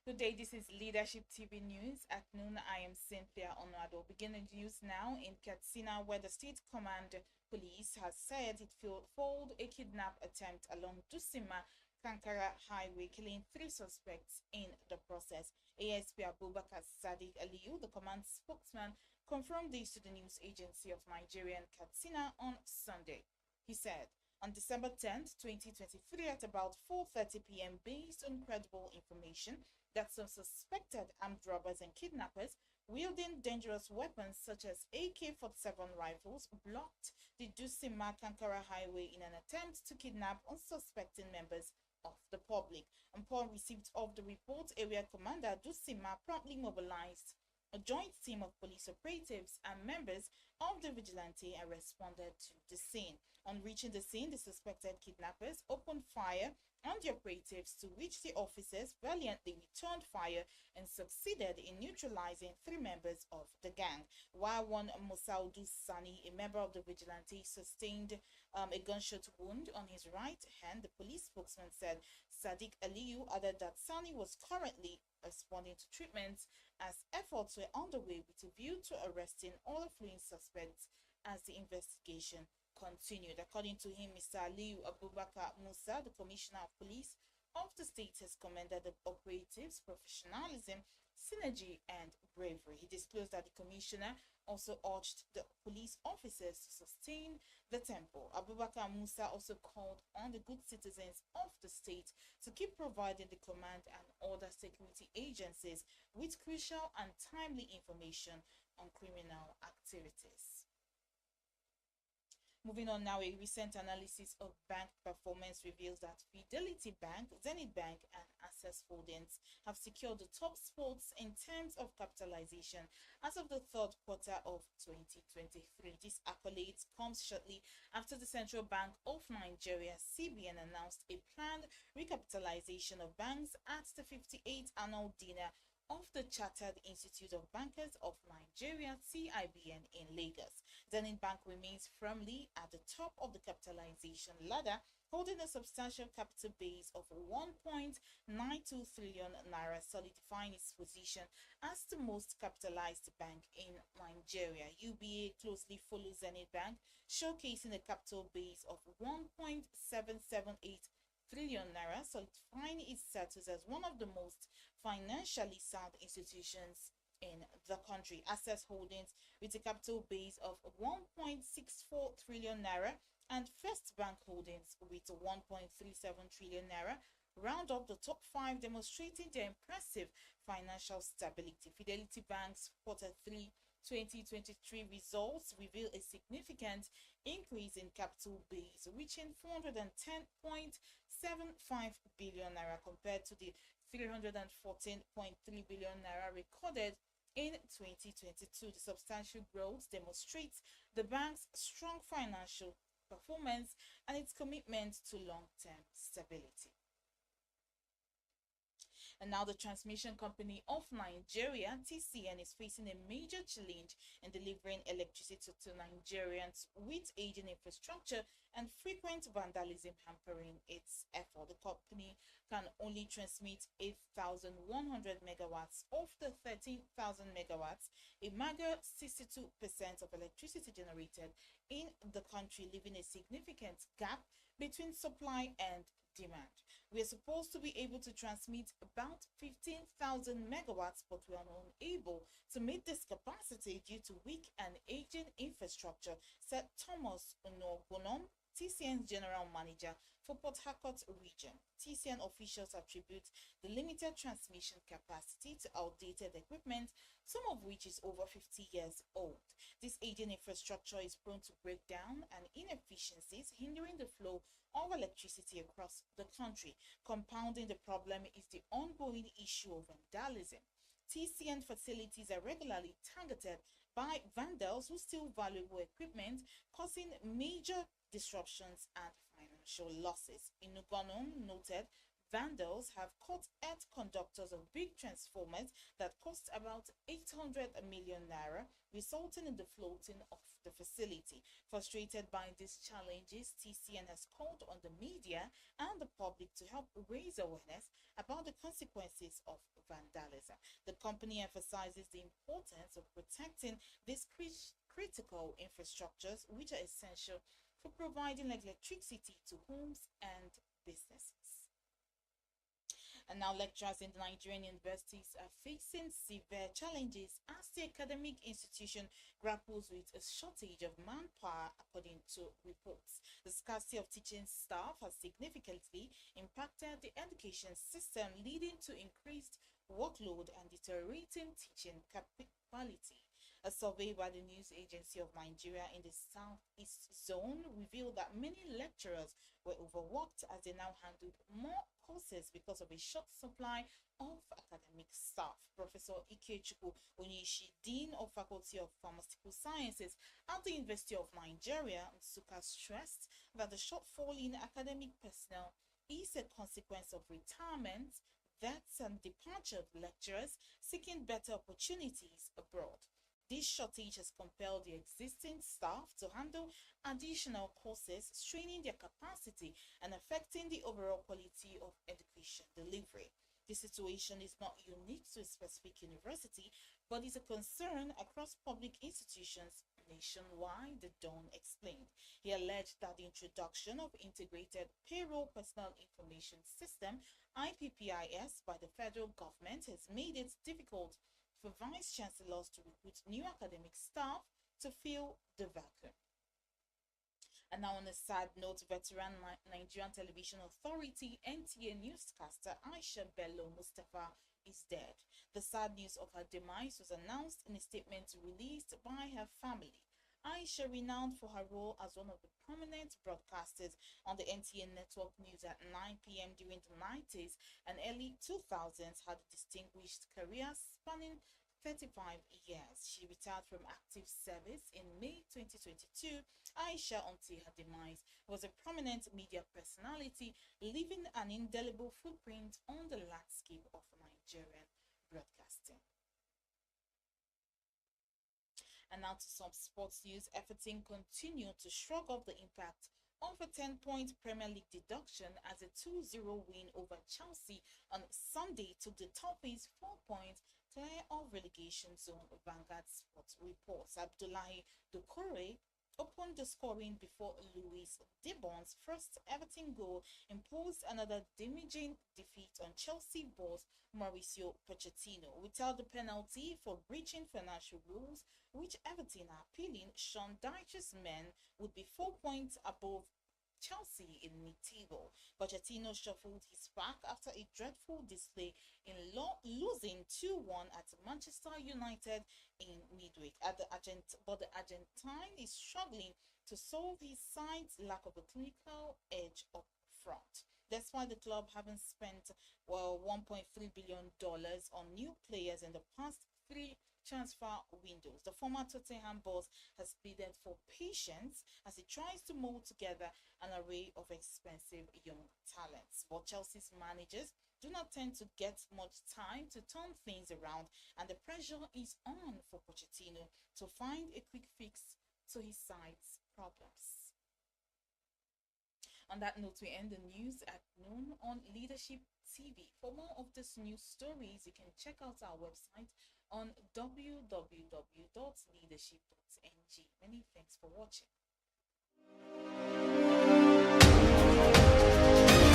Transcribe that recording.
Good day, this is Leadership TV News. At noon, I am Cynthia Onwado. Beginning news now in Katsina, where the state command police has said it foiled a kidnap attempt along Dusima Kankara Highway, killing three suspects in the process. ASP Abubakar Sadiq Aliyu, the command spokesman, confirmed this to the news agency of Nigerian Katsina on Sunday. He said, on December 10th, 2023, at about 4:30 p.m., based on credible information that some suspected armed robbers and kidnappers wielding dangerous weapons such as AK-47 rifles blocked the Dusima Kankara Highway in an attempt to kidnap unsuspecting members of the public. Upon receipt of the report, Area Commander Dusima promptly mobilized a joint team of police operatives and members of the vigilante and responded to the scene. On reaching the scene, the suspected kidnappers opened fire on the operatives, to which the officers valiantly returned fire and succeeded in neutralizing three members of the gang, while one Musaudu Sani, a member of the vigilante, sustained a gunshot wound on his right hand. The police spokesman said Sadiq Aliyu added that Sani was currently responding to treatment as efforts were underway with a view to arresting all the fleeing suspects as the investigation continued. According to him, Mr. Aliyu Abubakar Musa, the Commissioner of Police of the state, has commended the operatives' professionalism, synergy, and bravery. He disclosed that the Commissioner also urged the police officers to sustain the tempo. Abubakar Musa also called on the good citizens of the state to keep providing the command and other security agencies with crucial and timely information on criminal activities. Moving on now, a recent analysis of bank performance reveals that Fidelity Bank, Zenith Bank, and Access Holdings have secured the top spots in terms of capitalization as of the third quarter of 2023. This accolade comes shortly after the Central Bank of Nigeria, CBN, announced a planned recapitalization of banks at the 58th annual dinner of the Chartered Institute of Bankers of Nigeria, CIBN, in Lagos. Zenith Bank remains firmly at the top of the capitalization ladder, holding a substantial capital base of 1.92 trillion naira, solidifying its position as the most capitalized bank in Nigeria. UBA closely follows Zenith Bank, showcasing a capital base of 1.778 trillion naira, solidifying its status as one of the most financially sound institutions in the country. Access Holdings, with a capital base of 1.64 trillion naira, and First Bank Holdings with 1.37 trillion naira, round up the top five, demonstrating their impressive financial stability. Fidelity Bank's Q3 2023 results reveal a significant increase in capital base, reaching 410.75 billion naira compared to the 314.3 billion naira recorded in 2022. The substantial growth demonstrates the bank's strong financial performance and its commitment to long-term stability. And now the Transmission Company of Nigeria, TCN, is facing a major challenge in delivering electricity to Nigerians, with aging infrastructure and frequent vandalism hampering its effort. The company can only transmit 8,100 megawatts of the 13,000 megawatts, a mager 62% of electricity generated in the country, leaving a significant gap between supply and demand. We are supposed to be able to transmit about 15,000 megawatts, but we are unable to meet this capacity due to weak and aging infrastructure, said Thomas Onogonom, TCN's general manager for Port Harcourt region. TCN officials attribute the limited transmission capacity to outdated equipment, some of which is over 50 years old. This aging infrastructure is prone to breakdown and inefficiencies, hindering the flow of electricity across the country. Compounding the problem is the ongoing issue of vandalism. TCN facilities are regularly targeted by vandals who steal valuable equipment, causing major disruptions and financial losses. Inugonon noted vandals have cut earth conductors of big transformers that cost about 800 million naira, resulting in the floating of the facility. Frustrated by these challenges, TCN has called on the media and the public to help raise awareness about the consequences of vandalism. The company emphasizes the importance of protecting these critical infrastructures, which are essential for providing electricity to homes and businesses. And now lecturers in the Nigerian universities are facing severe challenges as the academic institution grapples with a shortage of manpower, according to reports. The scarcity of teaching staff has significantly impacted the education system, leading to increased workload and deteriorating teaching quality. A survey by the news agency of Nigeria in the Southeast Zone revealed that many lecturers were overworked as they now handled more courses because of a short supply of academic staff. Professor Ikechukwu Onishi, Dean of Faculty of Pharmaceutical Sciences at the University of Nigeria, Nsukka, stressed that the shortfall in academic personnel is a consequence of retirement, deaths, and departure of lecturers seeking better opportunities abroad. This shortage has compelled the existing staff to handle additional courses, straining their capacity and affecting the overall quality of education delivery. This situation is not unique to a specific university, but is a concern across public institutions nationwide, the Don explained. He alleged that the introduction of Integrated Payroll Personal Information System, IPPIS, by the federal government has made it difficult for vice chancellors to recruit new academic staff to fill the vacuum. And now, on a sad note, veteran Nigerian Television Authority NTA newscaster Aisha Bello Mustapha is dead. The sad news of her demise was announced in a statement released by her family. Aisha, renowned for her role as one of the prominent broadcasters on the NTA Network news at 9 p.m. during the 90s and early 2000s, had a distinguished career spanning 35 years. She retired from active service in May 2022. Aisha, until her demise, was a prominent media personality, leaving an indelible footprint on the landscape of Nigerian broadcasting. And now to some sports news. Everton continue to shrug off the impact of a 10-point Premier League deduction as a 2-0 win over Chelsea on Sunday took the Toffees 4 points clear of relegation zone. Vanguard Sports reports Abdullahi Doucouré opened the scoring before Luis Dibon's first Everton goal imposed another damaging defeat on Chelsea boss Mauricio Pochettino. Without the penalty for breaching financial rules, which Everton are appealing, Sean Dyche's men would be 4 points above Chelsea in mid-table. Pochettino shuffled his pack after a dreadful display in losing 2-1 at Manchester United in midweek. But the Argentine is struggling to solve his side's lack of a clinical edge up front. That's why the club haven't spent $1.3 billion on new players in the past 3 transfer windows. The former Tottenham boss has pleaded for patience as he tries to mold together an array of expensive young talents. But Chelsea's managers do not tend to get much time to turn things around, and the pressure is on for Pochettino to find a quick fix to his side's problems. On that note, we end the news at noon on Leadership TV. For more of these news stories, you can check out our website on www.leadership.ng. Many thanks for watching.